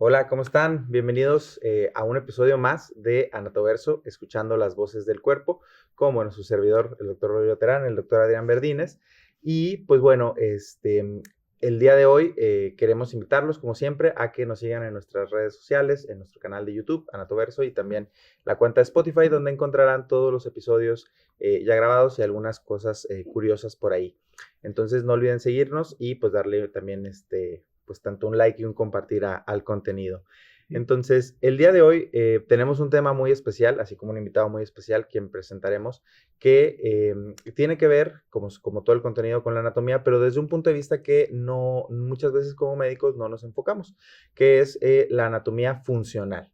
Hola, ¿cómo están? Bienvenidos a un episodio más de Anatoverso, escuchando las voces del cuerpo, con bueno, su servidor, el doctor Rodrigo Terán, el doctor Adrián Verdines. Y pues bueno, el día de hoy queremos invitarlos, como siempre, a que nos sigan en nuestras redes sociales, en nuestro canal de YouTube, Anatoverso, y también la cuenta de Spotify, donde encontrarán todos los episodios ya grabados y algunas cosas curiosas por ahí. Entonces no olviden seguirnos y pues darle también pues tanto un like y un compartir al contenido. Entonces, el día de hoy tenemos un tema muy especial, así como un invitado muy especial, quien presentaremos, que tiene que ver, como todo el contenido, con la anatomía, pero desde un punto de vista que no, muchas veces como médicos no nos enfocamos, que es la anatomía funcional,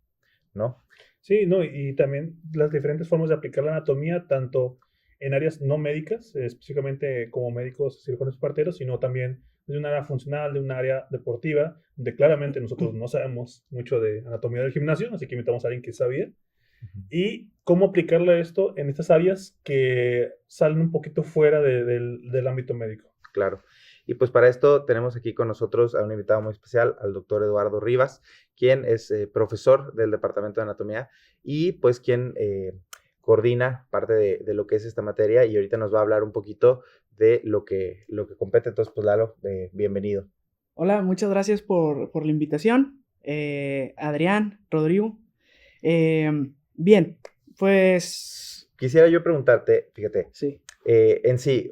¿no? Sí, no, y también las diferentes formas de aplicar la anatomía, tanto en áreas no médicas, específicamente como médicos cirujanos y parteros, sino también de un área funcional, de un área deportiva, donde claramente nosotros no sabemos mucho de anatomía del gimnasio, así que invitamos a alguien que sabía, Ujú. y cómo aplicarle esto en estas áreas que salen un poquito fuera del ámbito médico. Claro. Y pues para esto tenemos aquí con nosotros a un invitado muy especial, al doctor Eduardo Rivas, quien es profesor del Departamento de Anatomía y pues quien coordina parte de lo que es esta materia y ahorita nos va a hablar un poquito de lo que compete. Entonces, pues Lalo, bienvenido. Hola, muchas gracias por la invitación, Adrián, Rodrigo. Bien, pues Quisiera yo preguntarte, fíjate, sí, en sí,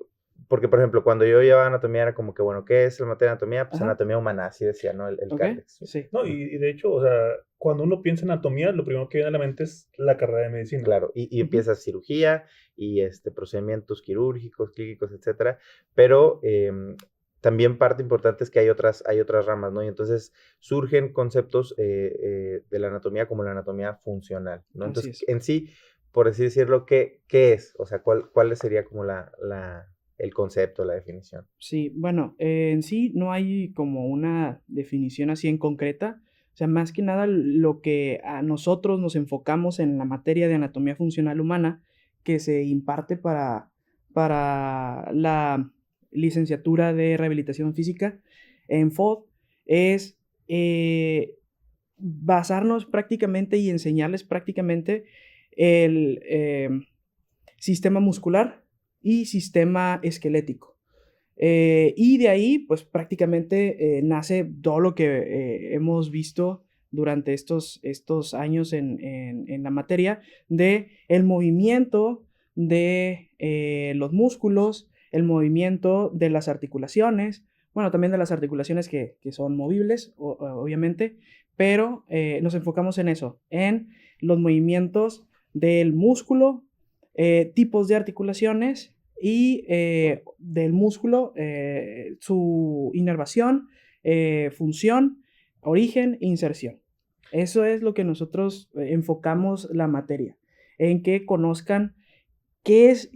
porque por ejemplo, cuando yo llevaba anatomía era como que, bueno, ¿qué es la materia de anatomía? Pues ajá, anatomía humana, así decía, ¿no? El ok, Cardex. sí, No, y de hecho, o sea, cuando uno piensa en anatomía, lo primero que viene a la mente es la carrera de medicina. Claro, y ujú, empieza cirugía y procedimientos quirúrgicos, clínicos, etcétera, pero también parte importante es que hay otras ramas, ¿no? Y entonces surgen conceptos de la anatomía como la anatomía funcional, ¿no? así Entonces, es. en sí, por así decirlo, ¿qué es? O sea, ¿cuál sería como el concepto, la definición? Sí, bueno, en sí no hay como una definición así en concreta. O sea, más que nada lo que a nosotros nos enfocamos en la materia de anatomía funcional humana que se imparte para la licenciatura de rehabilitación física en FOD es basarnos prácticamente y enseñarles prácticamente el sistema muscular y sistema esquelético. Y de ahí, pues prácticamente nace todo lo que hemos visto durante estos años en la materia de el movimiento de los músculos, el movimiento de las articulaciones, bueno, también de las articulaciones que son movibles, obviamente, pero nos enfocamos en eso, en los movimientos del músculo, tipos de articulaciones y del músculo, su inervación, función, origen e inserción. Eso es lo que nosotros enfocamos la materia, en que conozcan qué es,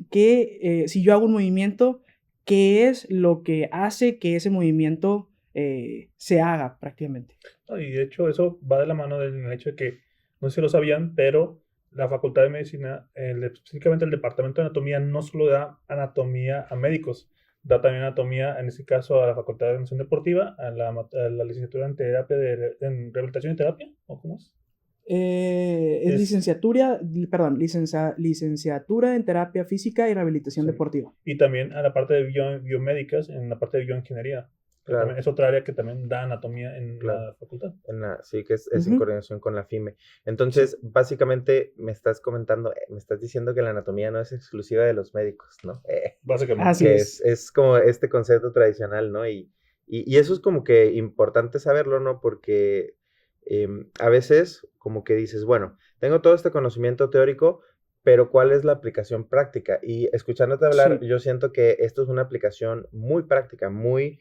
si yo hago un movimiento, qué es lo que hace que ese movimiento se haga prácticamente. ¿No? Y de hecho eso va de la mano del hecho de que, no sé si lo sabían, pero la Facultad de Medicina, específicamente el Departamento de Anatomía, no solo da anatomía a médicos, da también anatomía, en este caso, a la Facultad de Educación Deportiva, a la licenciatura en terapia, en rehabilitación y terapia, ¿o cómo es? Es Es, licenciatura, perdón, licenciatura en terapia física y rehabilitación sí. deportiva. Y también a la parte de biomédicas, en la parte de bioingeniería, que también Claro, es otra área que también da anatomía en claro. la facultad. Sí, que es en Ujú, coordinación con la FIME. sí, Entonces, básicamente me estás comentando, me estás diciendo que la anatomía no es exclusiva de los médicos, ¿no? así Básicamente. Que es. es como este concepto tradicional, ¿no? Y eso es como que importante saberlo, ¿no? Porque a veces como que dices, bueno, tengo todo este conocimiento teórico, pero ¿cuál es la aplicación práctica? Y escuchándote hablar, Sí, yo siento que esto es una aplicación muy práctica, muy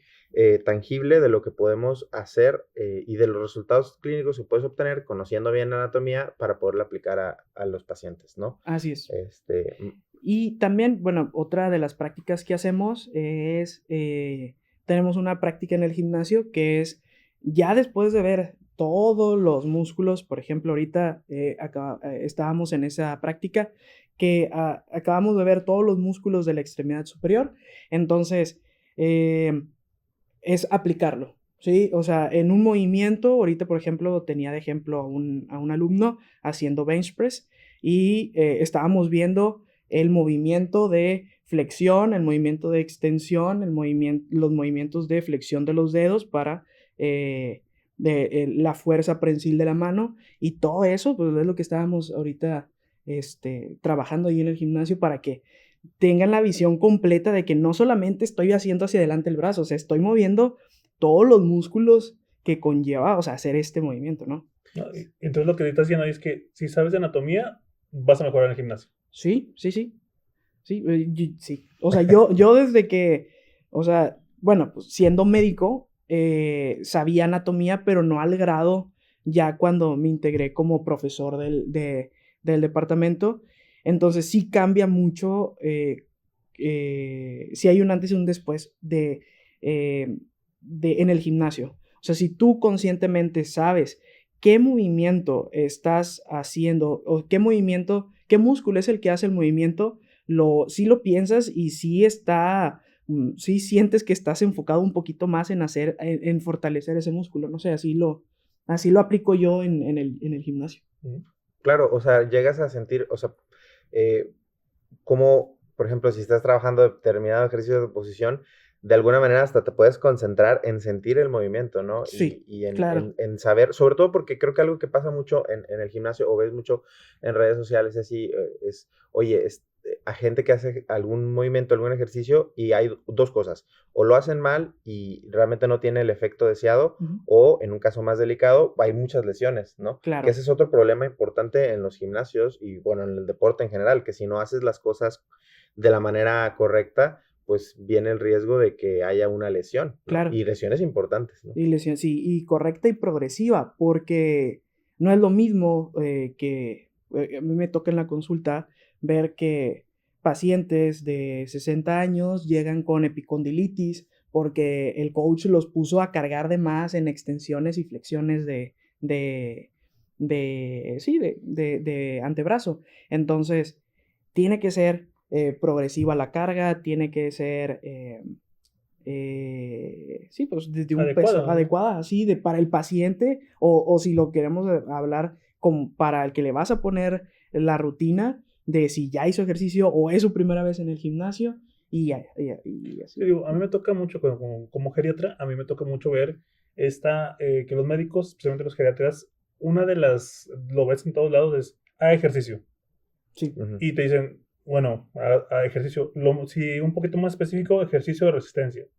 tangible de lo que podemos hacer y de los resultados clínicos que puedes obtener conociendo bien la anatomía para poderla aplicar a los pacientes, ¿no? así es. Este, Y también, bueno, otra de las prácticas que hacemos es, tenemos una práctica en el gimnasio que es, ya después de ver todos los músculos, por ejemplo, ahorita estábamos en esa práctica que acabamos de ver todos los músculos de la extremidad superior, entonces es aplicarlo. O Sí, o sea, en un movimiento, ahorita por ejemplo tenía de ejemplo a un alumno haciendo bench press y estábamos viendo el movimiento de flexión, el movimiento de extensión, los movimientos de flexión de los dedos para la fuerza prensil de la mano y todo eso, pues es lo que estábamos ahorita trabajando ahí en el gimnasio para que tengan la visión completa de que no solamente estoy haciendo hacia adelante el brazo, o sea, estoy moviendo todos los músculos que conlleva, o sea, hacer este movimiento, ¿no? ¿No? Entonces lo que estás diciendo es que si sabes de anatomía, vas a mejorar en el gimnasio. Sí, sí, sí. Sí, sí. O sea, yo desde que, o sea, bueno, pues siendo médico, sabía anatomía, pero no al grado ya cuando me integré como profesor del departamento. Entonces sí cambia mucho, sí hay un antes y un después en el gimnasio. O sea, si tú conscientemente sabes qué movimiento estás haciendo o qué músculo es el que hace el movimiento, sí lo piensas y sí sientes que estás enfocado un poquito más en fortalecer ese músculo. No sé, así lo aplico yo en el gimnasio. Claro, o sea, llegas a sentir, o sea, como, por ejemplo, si estás trabajando determinado ejercicio de posición, de alguna manera hasta te puedes concentrar en sentir el movimiento, ¿no? Sí, Y claro. en saber, sobre todo porque creo que algo que pasa mucho en el gimnasio o ves mucho en redes sociales así, es, oye, a gente que hace algún movimiento, algún ejercicio y hay dos cosas, o lo hacen mal y realmente no tiene el efecto deseado, Ujú. o en un caso más delicado, hay muchas lesiones, ¿no? Que Claro, ese es otro problema importante en los gimnasios y bueno, en el deporte en general, que si no haces las cosas de la manera correcta, pues viene el riesgo de que haya una lesión, ¿no? claro. Y lesiones importantes, ¿no? Y lesión, sí, y correcta y progresiva, porque no es lo mismo que a mí me toca en la consulta ver que pacientes de 60 años llegan con epicondilitis porque el coach los puso a cargar de más en extensiones y flexiones de, de antebrazo. Entonces, tiene que ser progresiva la carga, tiene que ser sí, pues de un Adecuada, peso ¿no? adecuada, así, para el paciente, o si lo queremos hablar para el que le vas a poner la rutina de si ya hizo ejercicio o es su primera vez en el gimnasio, y así. Yo digo, a mí me toca mucho, como geriatra, a mí me toca mucho ver que los médicos, especialmente los geriatras, una de las, lo ves en todos lados, es a ejercicio. Sí, Ujú. Y te dicen, bueno, a ejercicio, si un poquito más específico, ejercicio de resistencia. ok,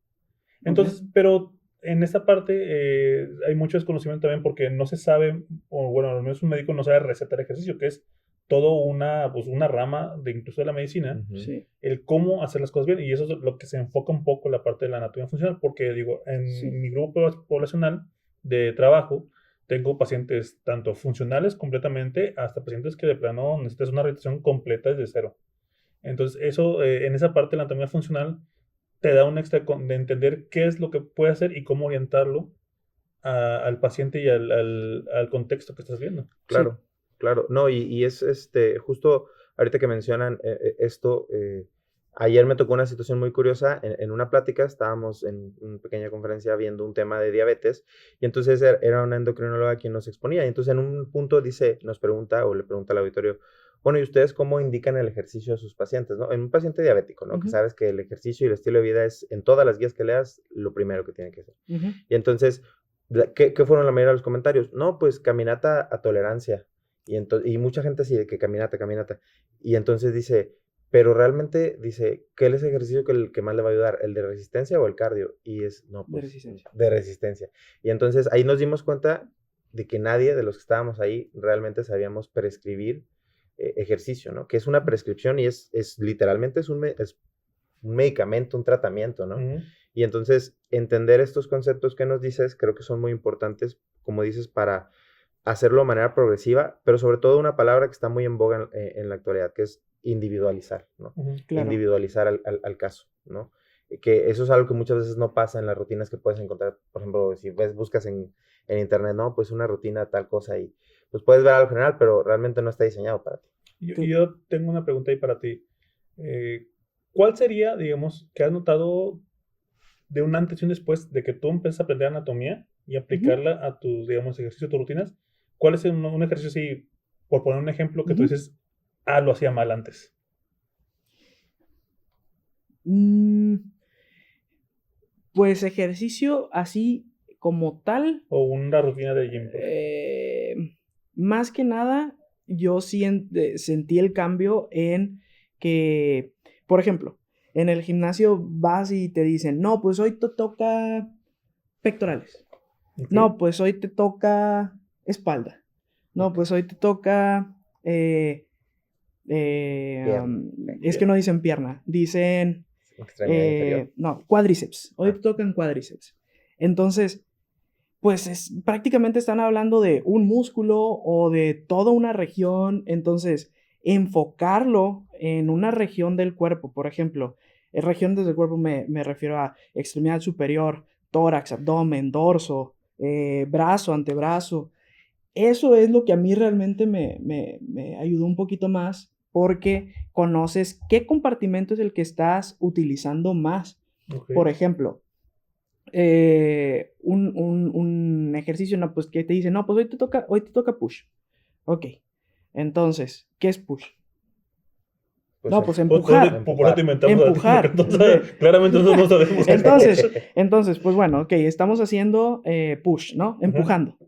Entonces, pero en esta parte hay mucho desconocimiento también porque no se sabe, o bueno, al menos un médico no sabe recetar ejercicio, que es todo pues una rama de incluso de la medicina, Ujú. sí, el cómo hacer las cosas bien. Y eso es lo que se enfoca un poco en la parte de la anatomía funcional, porque digo, en sí, mi grupo poblacional de trabajo, tengo pacientes tanto funcionales completamente hasta pacientes que de plano necesitas una rehabilitación completa desde cero. Entonces, eso, en esa parte de la anatomía funcional, te da un extra de entender qué es lo que puede hacer y cómo orientarlo al paciente y al contexto que estás viendo. sí, Claro, claro. No, y es justo ahorita que mencionan esto, ayer me tocó una situación muy curiosa. En una plática estábamos en una pequeña conferencia viendo un tema de diabetes y entonces era una endocrinóloga quien nos exponía. Y entonces en un punto nos pregunta o le pregunta al auditorio, bueno, ¿y ustedes cómo indican el ejercicio a sus pacientes, ¿no? En un paciente diabético, ¿no? Que ujú, sabes que el ejercicio y el estilo de vida es en todas las guías que leas lo primero que tiene que hacer. ujú, Y entonces ¿qué fueron la mayoría de los comentarios? No, pues caminata a tolerancia. Y mucha gente así de que caminata, caminata. Y entonces dice, pero realmente dice, ¿qué es el ejercicio el que más le va a ayudar? ¿El de resistencia o el cardio? Y es, no, de pues resistencia. de resistencia. Y entonces ahí nos dimos cuenta de que nadie de los que estábamos ahí realmente sabíamos prescribir ejercicio, ¿no? Que es una prescripción y literalmente es un medicamento, un tratamiento, ¿no? Ujú. Y entonces entender estos conceptos que nos dices creo que son muy importantes, como dices, para hacerlo de manera progresiva, pero sobre todo una palabra que está muy en boga en la actualidad, que es individualizar, ¿no? Ujú. Claro, Individualizar al caso, ¿no? Que eso es algo que muchas veces no pasa en las rutinas que puedes encontrar, por ejemplo, si buscas en internet, ¿no? Pues una rutina tal cosa y pues puedes ver algo general, pero realmente no está diseñado para ti. Yo tengo una pregunta ahí para ti. Eh, ¿Cuál sería, digamos, que has notado de un antes y un después de que tú empiezas a aprender anatomía y aplicarla a tus, digamos, ejercicios, tus rutinas. ¿Cuál es un ejercicio así, por poner un ejemplo, que tú dices, lo hacía mal antes? Pues ejercicio así como tal. O una rutina de gym. Más que nada, yo sentí el cambio en que, por ejemplo, en el gimnasio vas y te dicen, no, pues hoy te toca pectorales. Okay. No, pues hoy te toca espalda. No, pues hoy te toca... es que no dicen pierna, dicen... no, cuádriceps. Hoy te tocan cuádriceps. Entonces, pues prácticamente están hablando de un músculo o de toda una región. Entonces, enfocarlo en una región del cuerpo, por ejemplo, regiones del cuerpo me refiero a extremidad superior, tórax, abdomen, dorso, brazo, antebrazo. Eso es lo que a mí realmente me ayudó un poquito más, porque conoces qué compartimento es el que estás utilizando más. Okay. Por ejemplo, un ejercicio, no, pues que te dice, no, pues hoy te toca push. Ok, entonces, ¿qué es push? Pues no, pues empujar. Empujar. Claramente nosotros no sabemos. Entonces, pues bueno, ok, estamos haciendo push, ¿no? Empujando.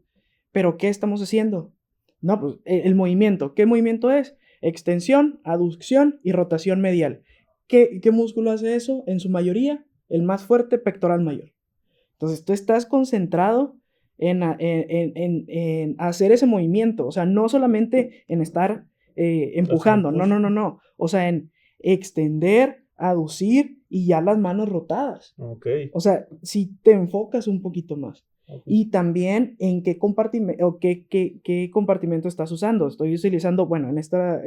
¿Pero qué estamos haciendo? No, pues el movimiento. ¿Qué movimiento es? Extensión, aducción y rotación medial. ¿Qué músculo hace eso? En su mayoría, el más fuerte, pectoral mayor. Entonces, tú estás concentrado en hacer ese movimiento. O sea, no solamente en estar empujando. No. O sea, en extender, aducir y ya las manos rotadas. Okay. O sea, si te enfocas un poquito más. Okay. Y también en qué compartimento o qué compartimento estás usando. Estoy utilizando, bueno, en esta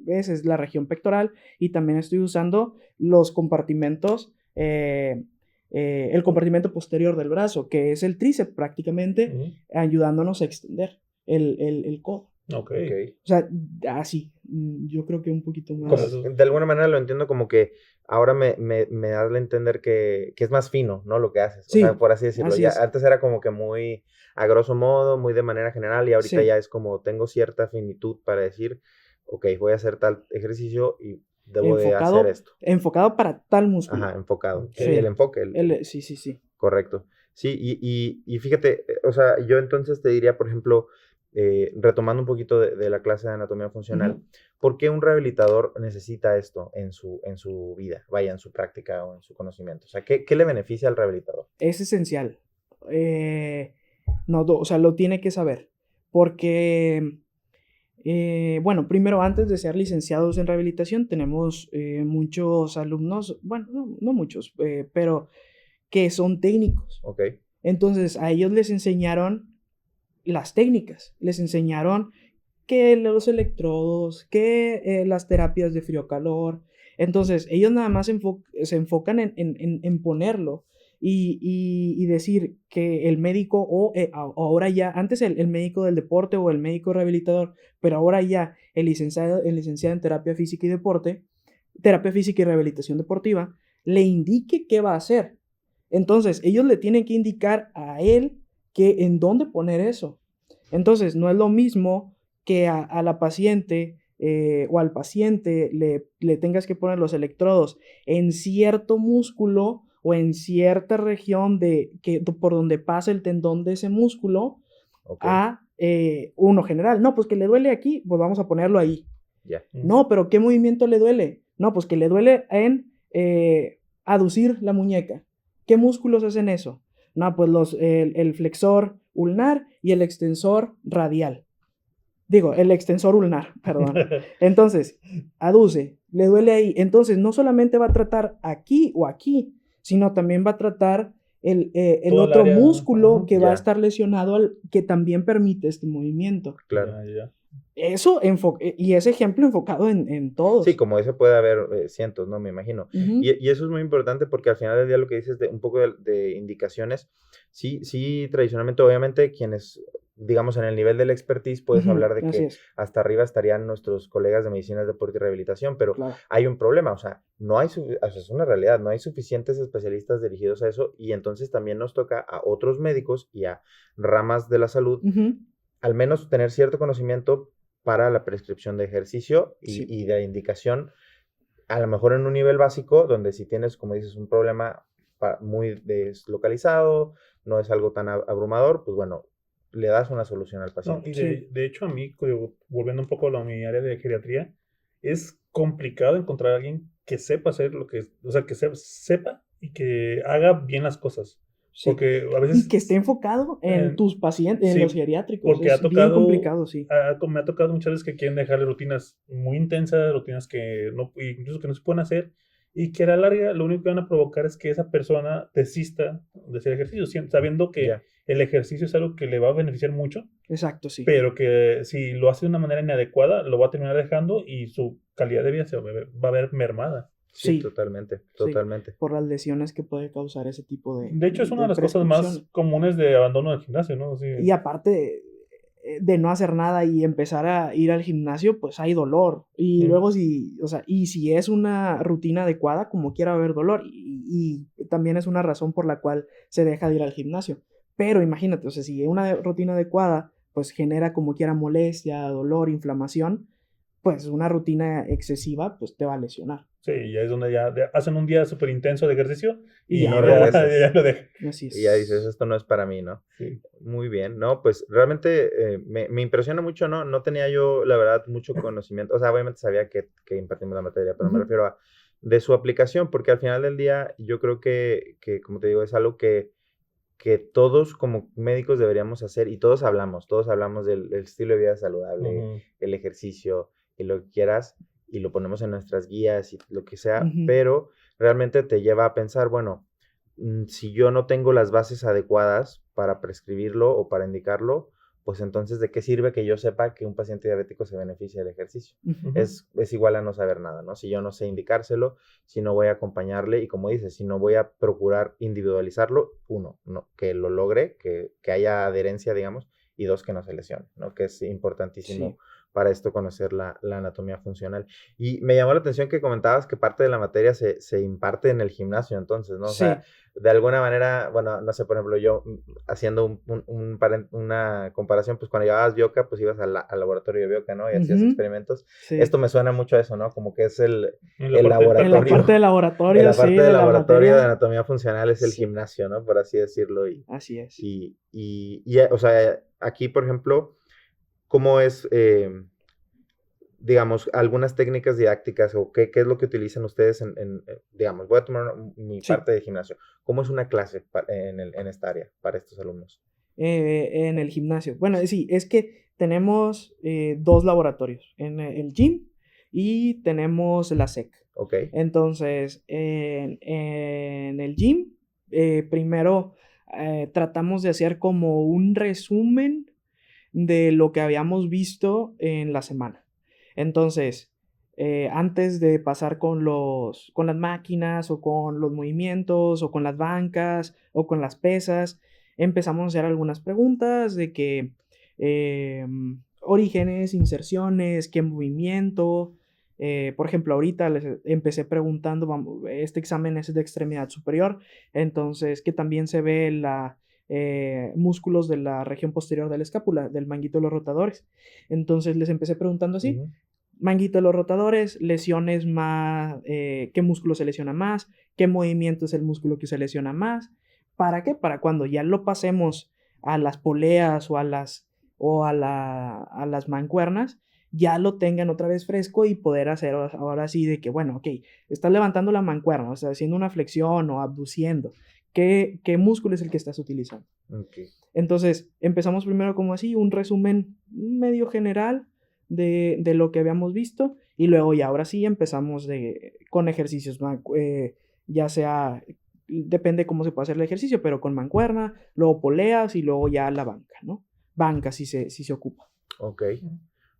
vez es la región pectoral, y también estoy usando los compartimentos, el compartimento posterior del brazo, que es el tríceps prácticamente, ayudándonos a extender el codo. Okay. O sea, así, yo creo que un poquito más. De alguna manera lo entiendo como que ahora me da a entender que es más fino, ¿no? Lo que haces, sí, o sea, por así decirlo. Así ya, es. Antes era como que muy a grosso modo, muy de manera general, y ahorita Sí. ya es como tengo cierta finitud para decir, ok, voy a hacer tal ejercicio y debo de hacer esto. Enfocado para tal músculo. Ajá, enfocado. Sí. El enfoque. Sí. Correcto. Sí, y fíjate, o sea, yo entonces te diría, por ejemplo, retomando un poquito de la clase de anatomía funcional, ¿por qué un rehabilitador necesita esto en su vida, vaya, en su práctica o en su conocimiento? O sea, ¿qué le beneficia al rehabilitador? Es esencial. O sea, lo tiene que saber. Porque, bueno, primero, antes de ser licenciados en rehabilitación, tenemos muchos alumnos, bueno, no muchos, pero que son técnicos. Ok. Entonces, a ellos les enseñaron las técnicas, les enseñaron que los electrodos, que las terapias de frío-calor. Entonces, ellos nada más se enfocan en ponerlo y decir que el médico, o ahora ya, antes el médico del deporte o el médico rehabilitador, pero ahora ya el licenciado en terapia física y deporte, terapia física y rehabilitación deportiva, le indique qué va a hacer. Entonces, ellos le tienen que indicar a él que en dónde poner eso. Entonces, no es lo mismo que a la paciente o al paciente le tengas que poner los electrodos en cierto músculo o en cierta región por donde pasa el tendón de ese músculo, a uno general. No, pues que le duele aquí, pues vamos a ponerlo ahí. Yeah. No, pero ¿qué movimiento le duele? No, pues que le duele en aducir la muñeca. ¿Qué músculos hacen eso? No, pues el flexor ulnar y el extensor radial. Digo, el extensor ulnar, perdón. Entonces, aduce, le duele ahí. Entonces, no solamente va a tratar aquí o aquí, sino también va a tratar el otro músculo que va a estar lesionado, que también permite este movimiento. Claro. Eso, y ese ejemplo enfocado en todos. Sí, como ese puede haber cientos, ¿no? Me imagino. Y eso es muy importante porque al final del día lo que dices de un poco de indicaciones, sí, tradicionalmente, obviamente, quienes digamos, en el nivel del expertise puedes hablar de Así que es, hasta arriba estarían nuestros colegas de medicina, deporte y rehabilitación, pero claro. hay un problema, o sea, no hay, o sea, es una realidad, no hay suficientes especialistas dirigidos a eso y entonces también nos toca a otros médicos y a ramas de la salud Ujú, al menos tener cierto conocimiento para la prescripción de ejercicio sí, y de indicación, a lo mejor en un nivel básico, donde si tienes, como dices, un problema muy deslocalizado, no es algo tan abrumador, pues bueno, le das una solución al No, paciente. y sí, de hecho a mí, volviendo un poco a mi área de geriatría, es complicado encontrar a alguien que sepa hacer lo que, o sea, que sepa y que haga bien las cosas. sí. Porque a Y veces, que esté enfocado en eh, tus pacientes, en los sí, geriátricos. porque Es bien complicado, sí. me ha tocado muchas veces que quieren dejarle rutinas muy intensas, rutinas que no, incluso que no se pueden hacer, y que a la larga lo único que van a provocar es que esa persona desista de hacer ejercicio, sabiendo que Ya, el ejercicio es algo que le va a beneficiar mucho, Exacto, sí. pero que si lo hace de una manera inadecuada, lo va a terminar dejando y su calidad de vida va a ver mermada. sí, Sí, totalmente, sí. totalmente. Por las lesiones que puede causar ese tipo De hecho, es una de de las cosas más prescripciones. comunes de abandono del gimnasio, ¿no? Sí. Y aparte de no hacer nada y empezar a ir al gimnasio, pues hay dolor. Y Mm. luego si, o sea, y si es una rutina adecuada, como quiera va a haber dolor. Y también es una razón por la cual se deja de ir al gimnasio. Pero imagínate, o sea, si una rutina adecuada, pues genera como quiera molestia, dolor, inflamación, pues una rutina excesiva, pues te va a lesionar. Sí, ya es donde ya hacen un día súper intenso de ejercicio Y Y ya, no y ya, ya regresas. lo dejan. así Y ya dices, es. esto no es para mí, ¿no? Sí. Muy bien, no, pues realmente me impresiona mucho, ¿no? No tenía yo, la verdad, mucho conocimiento, o sea, obviamente sabía que impartimos la materia, pero me Ujú. refiero a de su aplicación, porque al final del día yo creo que como te digo, es algo que todos como médicos deberíamos hacer y todos hablamos del estilo de vida saludable, Ujú. el ejercicio y lo que quieras, y lo ponemos en nuestras guías y lo que sea, Ujú. pero realmente te lleva a pensar, bueno, si yo no tengo las bases adecuadas para prescribirlo o para indicarlo, pues entonces, ¿de qué sirve que yo sepa que un paciente diabético se beneficia del ejercicio? Ujú. Ujú. Es igual a no saber nada, ¿no? Si yo no sé indicárselo, si no voy a acompañarle y como dices, si no voy a procurar individualizarlo, uno, no, que lo logre, que haya adherencia, digamos, y dos, que no se lesione, ¿no? Que es importantísimo Sí. para esto conocer la anatomía funcional. Y me llamó la atención que comentabas que parte de la materia se imparte en el gimnasio, entonces, ¿no? O sea, Sí. de alguna manera, bueno, no sé, por ejemplo, yo haciendo una comparación, pues cuando llevabas bioca, pues ibas al laboratorio de bioca, ¿no? Y hacías Ujú. experimentos. Sí. Esto me suena mucho a eso, ¿no? Como que es En la el parte En la parte de laboratorio, en laboratorio, la sí, parte de de la laboratorio de materia. anatomía funcional es el Sí, gimnasio, ¿no? Por así decirlo. así es. O sea, aquí, por ejemplo, ¿cómo es, digamos, algunas técnicas didácticas o qué es lo que utilizan ustedes digamos, voy a tomar mi Sí, parte de gimnasio. ¿Cómo es una clase en esta área para estos alumnos? en el gimnasio. Bueno, sí, es que tenemos 2 laboratorios, en el gym y tenemos la SEC. Ok, Entonces, en el gym, primero, tratamos de hacer como un resumen de lo que habíamos visto en la semana. Entonces, antes de pasar con las máquinas o con los movimientos o con las bancas o con las pesas, empezamos a hacer algunas preguntas de que orígenes, inserciones, qué movimiento. Por ejemplo, ahorita les empecé preguntando, este examen es de extremidad superior, entonces que también se ve músculos de la región posterior de la escápula, del manguito de los rotadores. Entonces les empecé preguntando así, ujú, manguito de los rotadores, lesiones más, qué músculo se lesiona más, qué movimiento es el músculo que se lesiona más. ¿Para qué? Para cuando ya lo pasemos a las poleas a las mancuernas, ya lo tengan otra vez fresco y poder hacer ahora sí de que, bueno, ok, estás levantando la mancuerna, o sea, haciendo una flexión o abduciendo. ¿Qué músculo es el que estás utilizando? ok, Entonces, empezamos primero como así, un resumen medio general de lo que habíamos visto y luego ya ahora sí empezamos con ejercicios, ya sea, depende cómo se puede hacer el ejercicio, pero con mancuerna, luego poleas y luego ya la banca, ¿no? Banca si se ocupa, ok,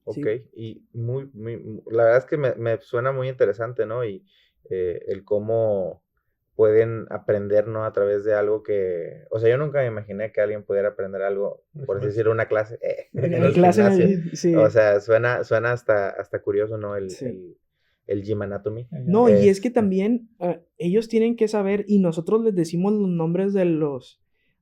ok. sí. Y la verdad es que me suena muy interesante, ¿no? Y el cómo pueden aprender, ¿no? A través de algo que, o sea, yo nunca me imaginé que alguien pudiera aprender algo, por así decirlo, una clase en En el clase, gimnasio. sí. O sea, suena hasta curioso, ¿no? Sí. El gym anatomy. No, y es que Este, también ellos tienen que saber, y nosotros les decimos los nombres de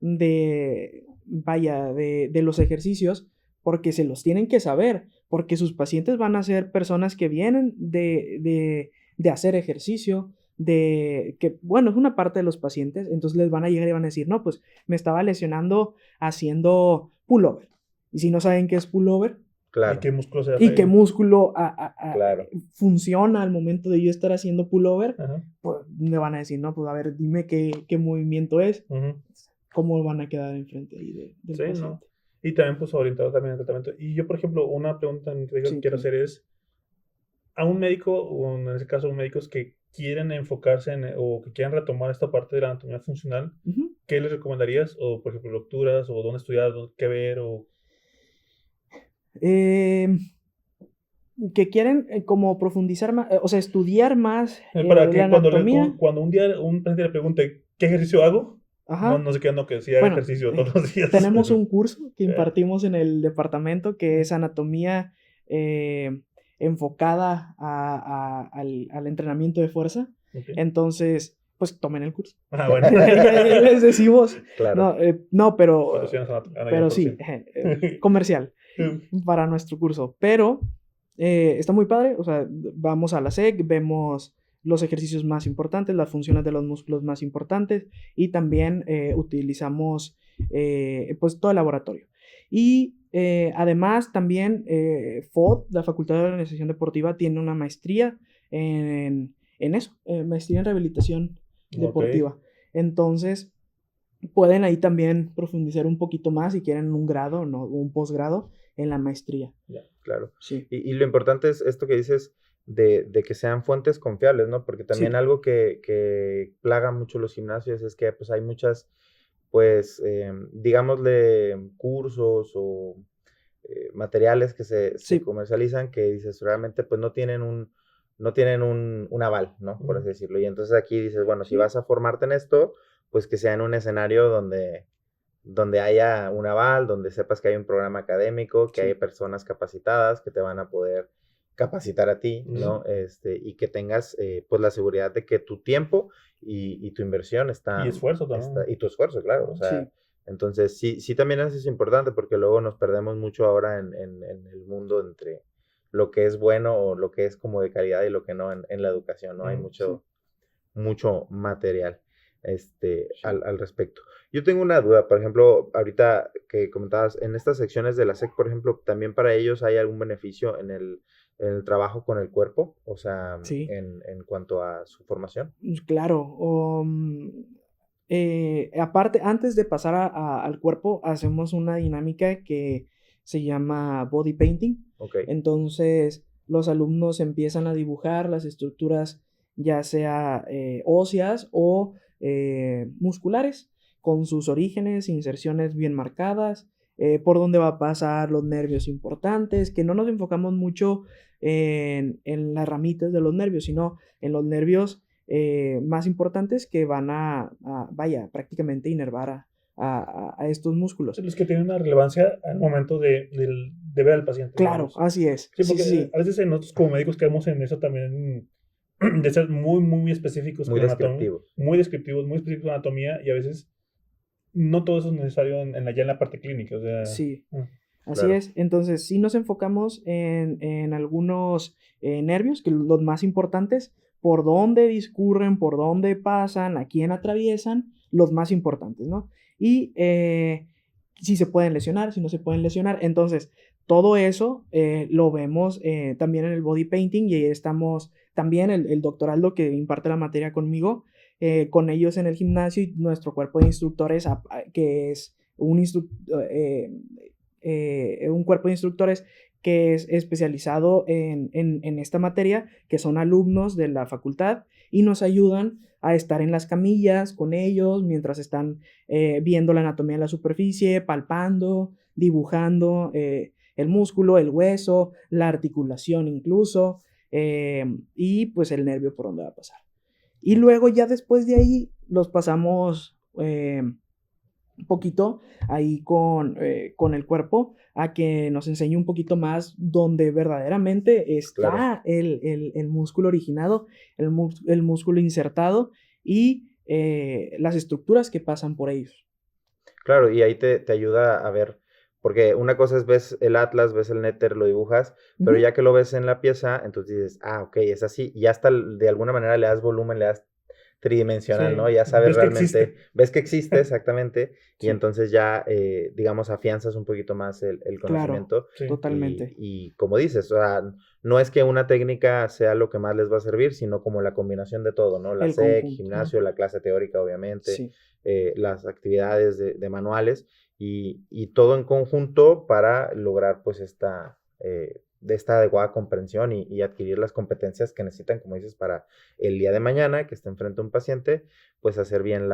de los ejercicios, porque se los tienen que saber, porque sus pacientes van a ser personas que vienen de hacer ejercicio, bueno, es una parte de los pacientes, entonces les van a llegar y van a decir, no, pues me estaba lesionando haciendo pullover. Y si no saben qué es pullover, ¿Y claro, qué músculo se y qué hace? músculo claro. funciona al momento de yo estar haciendo pullover, Ajá. pues me van a decir, no, pues a ver, dime qué movimiento es, Ujú. cómo van a quedar enfrente ahí del Sí, paciente. ¿no? Y también, pues, orientado también al tratamiento. Y yo, por ejemplo, una pregunta que Sí, quiero sí. hacer es, a un médico, o en este caso, médicos que quieren enfocarse o que quieran retomar esta parte de la anatomía funcional, Ujú. ¿qué les recomendarías? O, por ejemplo, lecturas, o dónde estudiar, qué ver, o... Eh, que quieren como profundizar más, o sea, estudiar más Para la que anatomía. cuando un día un paciente le pregunte, ¿qué ejercicio hago? No, Ajá. no se quedan, no, que sí haga Bueno, ejercicio todos los días. tenemos un curso que Eh, impartimos en el departamento que es anatomía enfocada al entrenamiento de fuerza. ok. Entonces, pues tomen el curso. Ah, bueno. Ahí les decimos, Claro. no, Patrocinas a ya pero por sí, sí. comercial para nuestro curso. Pero está muy padre, o sea, vamos a la SEC, vemos los ejercicios más importantes, las funciones de los músculos más importantes y también utilizamos pues todo el laboratorio. Y además también FOD, la Facultad de Organización Deportiva, tiene una maestría en eso, maestría en rehabilitación deportiva. Ok. Entonces, pueden ahí también profundizar un poquito más si quieren un grado, ¿no? Un posgrado en la maestría. Ya. Claro. Sí, Y lo importante es esto que dices de que sean fuentes confiables, ¿no? Porque también sí, algo que plaga mucho los gimnasios es que pues hay muchas, pues, digámosle, cursos o materiales que se sí. comercializan que dices, realmente pues no tienen un aval, ¿no? Por así Ujú. decirlo. Y entonces aquí dices, bueno, si Sí. vas a formarte en esto, pues que sea en un escenario donde haya un aval, donde sepas que hay un programa académico, que hay Sí, personas capacitadas que te van a poder capacitar a ti, Ujú. ¿no? Y que tengas pues la seguridad de que tu tiempo y tu inversión Y esfuerzo también. y tu esfuerzo, claro, o sea, sí, entonces sí también eso es importante porque luego nos perdemos mucho ahora en el mundo entre lo que es bueno o lo que es como de calidad y lo que no en la educación, ¿no? Hay Ujú. sí, mucho material sí. al respecto. Yo tengo una duda, por ejemplo, ahorita que comentabas, en estas secciones de la SEC, por ejemplo, ¿también para ellos hay algún beneficio en el trabajo con el cuerpo? O sea, Sí, en cuanto a su formación. claro. Aparte, antes de pasar al cuerpo, hacemos una dinámica que se llama body painting. Ok, Entonces, los alumnos empiezan a dibujar las estructuras, ya sea óseas o musculares, con sus orígenes, inserciones bien marcadas, por dónde va a pasar los nervios importantes, que no nos enfocamos mucho en las ramitas de los nervios, sino en los nervios más importantes que van vaya, prácticamente inervar a estos músculos. Los que tienen una relevancia al momento de ver al paciente, Claro, digamos. así es. Sí, Sí, porque sí, sí. a veces nosotros como médicos quedamos en eso también, de ser muy, muy específicos muy con anatomía, descriptivo. muy descriptivos, muy específicos con anatomía, y a veces no todo eso es necesario ya en la parte clínica, o sea... Sí, así Claro. es. Entonces, sí nos enfocamos en algunos nervios, que los más importantes, por dónde discurren, por dónde pasan, a quién atraviesan, los más importantes, ¿no? Y si se pueden lesionar, si no se pueden lesionar. Entonces, todo eso lo vemos también en el body painting y ahí estamos también el doctor Aldo que imparte la materia conmigo, con ellos en el gimnasio y nuestro cuerpo de instructores, que es un cuerpo de instructores que es especializado en esta materia, que son alumnos de la facultad y nos ayudan a estar en las camillas con ellos mientras están viendo la anatomía de la superficie, palpando, dibujando el músculo, el hueso, la articulación incluso, y pues el nervio por donde va a pasar. Y luego ya después de ahí los pasamos un poquito ahí con el cuerpo a que nos enseñe un poquito más donde verdaderamente está el músculo originado, el músculo insertado y las estructuras que pasan por ellos. Claro, y ahí te ayuda a ver, porque una cosa es ves el atlas, ves el néter, lo dibujas, pero ya que lo ves en la pieza, entonces dices, ok, es así, y hasta de alguna manera le das volumen, le das tridimensional, ¿no? Ya sabes realmente, ves que existe exactamente, y entonces ya, digamos, afianzas un poquito más el conocimiento. Claro, totalmente. Y como dices, o sea, no es que una técnica sea lo que más les va a servir, sino como la combinación de todo, ¿no? La El SEC, conjunto. gimnasio, la clase teórica, obviamente, Sí. las actividades de manuales, y todo en conjunto para lograr, pues, de esta adecuada comprensión y adquirir las competencias que necesitan, como dices, para el día de mañana que estén frente a un paciente, pues hacer bien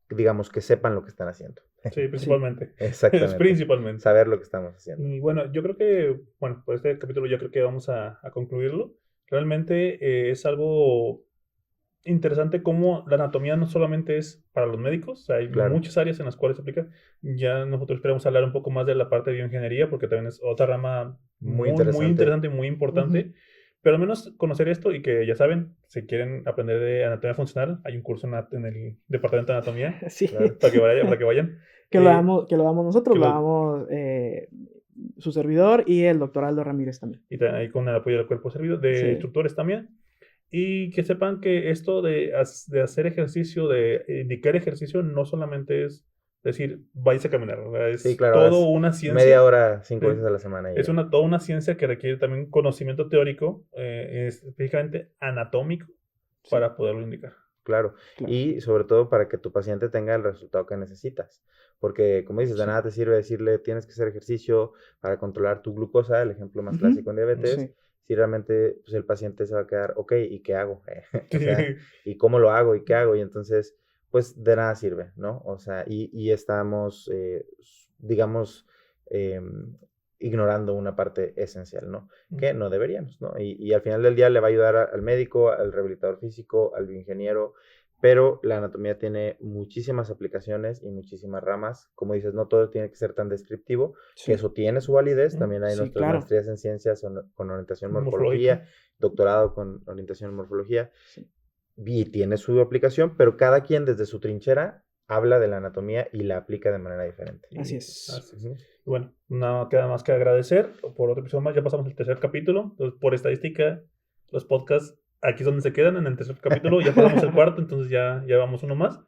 digamos, que sepan lo que están haciendo. Sí, principalmente. Exactamente. Principalmente. Saber lo que estamos haciendo. Y bueno, yo creo que, bueno, por este capítulo yo creo que vamos a concluirlo. Realmente es algo interesante cómo la anatomía no solamente es para los médicos, hay muchas áreas en las cuales se aplica. Ya nosotros queremos hablar un poco más de la parte de bioingeniería, porque también es otra rama muy interesante y muy importante. Pero al menos conocer esto y que ya saben, si quieren aprender de anatomía funcional, hay un curso en el departamento de anatomía. Sí. Para que vayan. Que lo damos nosotros, lo damos su servidor y el doctor Aldo Ramírez también. Y ahí con el apoyo del cuerpo servido, de instructores también. Y que sepan que esto de hacer ejercicio, de indicar ejercicio, no solamente es decir, vais a caminar. Es todo una ciencia. Media hora, 5 veces a la semana. Es toda una ciencia que requiere también conocimiento teórico, específicamente anatómico, para poderlo indicar. Claro, y sobre todo para que tu paciente tenga el resultado que necesitas. Porque, como dices, de nada te sirve decirle, tienes que hacer ejercicio para controlar tu glucosa, el ejemplo más clásico en diabetes. Si realmente pues, el paciente se va a quedar, ok, ¿y qué hago? O sea, ¿y cómo lo hago? ¿Y qué hago? Y entonces, pues de nada sirve, ¿no? O sea, y estamos, digamos, ignorando una parte esencial, ¿no? Que no deberíamos, ¿no? Y al final del día le va a ayudar al médico, al rehabilitador físico, al bioingeniero, pero la anatomía tiene muchísimas aplicaciones y muchísimas ramas. Como dices, no todo tiene que ser tan descriptivo, que eso tiene su validez. También hay nuestras maestrías en ciencias con orientación morfología, doctorado con orientación en morfología, y tiene su aplicación, pero cada quien desde su trinchera habla de la anatomía y la aplica de manera diferente. Así es. Bueno, no queda más que agradecer por otro episodio más. Ya pasamos el tercer capítulo. Entonces, por estadística, los podcasts aquí es donde se quedan, en el tercer capítulo. Ya pasamos el cuarto, entonces ya vamos uno más.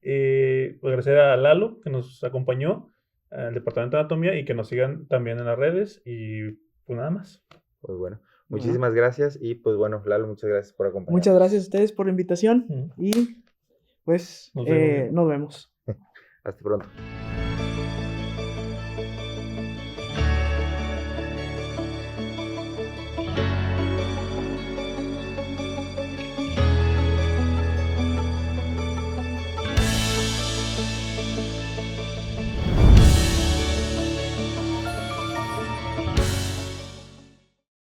Agradecer a Lalo, que nos acompañó al departamento de anatomía, y que nos sigan también en las redes. Y pues nada más. Pues bueno, muchísimas gracias. Y pues bueno, Lalo, muchas gracias por acompañarnos. Muchas gracias a ustedes por la invitación. Y pues nos vemos. Hasta pronto.